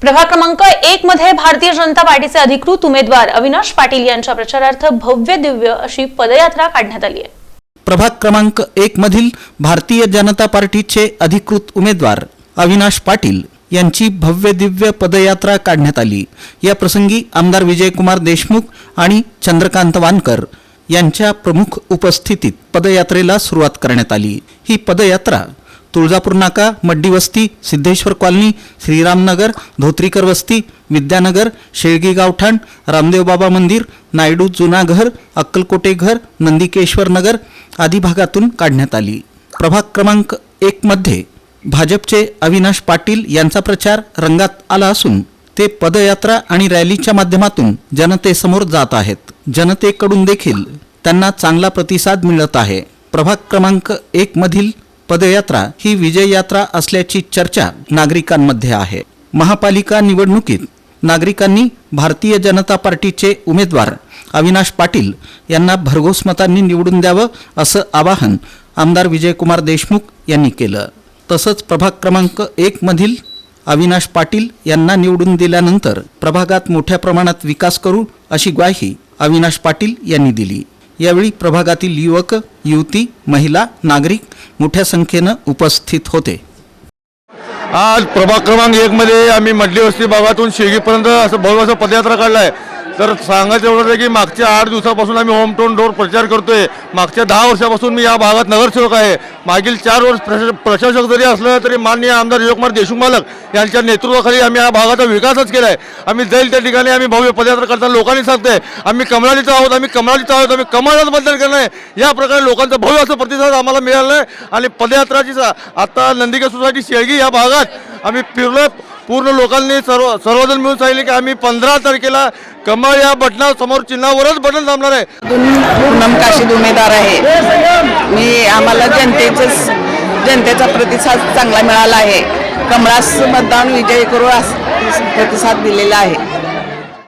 प्रभाग क्रमांक 1 मध्ये भारतीय जनता पार्टीचे अधिकृत उमेदवार अविनाश पाटील यांच्या प्रचारार्थ भव्य दिव्य अशी पदयात्रा काढण्यात आली आहे। प्रभाग क्रमांक 1 मधील भारतीय जनता पार्टीचे अधिकृत उमेदवार अविनाश पाटील यांची भव्य दिव्य पदयात्रा काढण्यात आली। या प्रसंगी आमदार विजयकुमार देशमुख आणि चंद्रकांत वानकर यांच्या प्रमुख उपस्थितीत पदयात्रेला सुरुवात करण्यात आली। ही पदयात्रा तुळजापूर नाका, मड्डी वस्ती, सिद्धेश्वर कॉलनी, श्रीरामनगर, धोत्रीकर वस्ती, विद्यानगर, शेळगी गावठाण, रामदेव बाबा मंदिर, नायडू जुना घर, अक्कलकोटे घर, नंदिकेश्वर नगर आदी भागातून काढण्यात आली। प्रभाग क्रमांक 1 मध्ये भाजपचे अविनाश पाटील यांचा प्रचार रंगात आला असून ते पदयात्रा आणि रॅलीच्या माध्यमातून जनतेसमोर जात आहेत। जनतेकडून देखील त्यांना चांगला प्रतिसाद मिळत आहे। प्रभाग क्रमांक 1 मधील पदयात्रा ही विजय यात्रा असल्याची चर्चा नागरिकांमध्ये आहे। महापालिका निवडणुकीत नागरिकांनी भारतीय जनता पार्टीचे उमेदवार अविनाश पाटील यांना भरघोस मतांनी निवडून द्यावं असं आवाहन आमदार विजयकुमार देशमुख यांनी केलं। तसंच प्रभाग क्रमांक 1 मधील अविनाश पाटील यांना निवडून दिल्यानंतर प्रभागात मोठ्या प्रमाणात विकास करू अशी ग्वाही अविनाश पाटील यांनी दिली। यावेळी प्रभागातील युवक, युवती, महिला, नागरिक मोठ्या संख्येनं उपस्थित होते। आज प्रभाग क्रमांक 1 मध्ये आम्ही मडली वस्ती भागातून शेळगीपर्यंत असं भव्य पदयात्रा काढलाय। तर सांगायचं एवढं आहे की मागच्या 8 दिवसापासून आम्ही होम टू डोर प्रचार करतोय। मागच्या 10 वर्षापासून मी या भागात नगरसेवक आहे। मागील 4 वर्ष प्रशासक जरी असलं तरी माननीय आमदार विजयकुमार देशमुख मालक यांच्या नेतृत्वाखाली आम्ही या भागाचा विकासच केलाय। आम्ही जाईल त्या ठिकाणी आम्ही भव्य पदयात्रा करताना लोकांनी सांगतोय आम्ही कमळालीत आहोत, आम्ही कमळालीत आहोत, आम्ही कमळालाच मतदान करणार आहे। या प्रकारे लोकांचा भव्य असा प्रतिसाद आम्हाला मिळाला आहे। आणि पदयात्राची आता नंदिके सोसायटी शेळगी या भागात आम्ही फिरलो। पूर्ण लोकांनी सर्वजण मिळून सांगितले की आम्ही 15 तारखेला कमळ या बटनासमोर चिन्हावरच बटन दाबणार आहे। पूनम काशीद उमेदवार आहे। आम्हाला जनतेचा प्रतिसाद चांगला मिळाला आहे। कमळास मतदान विजयी करू प्रतिसाद दिलेला आहे।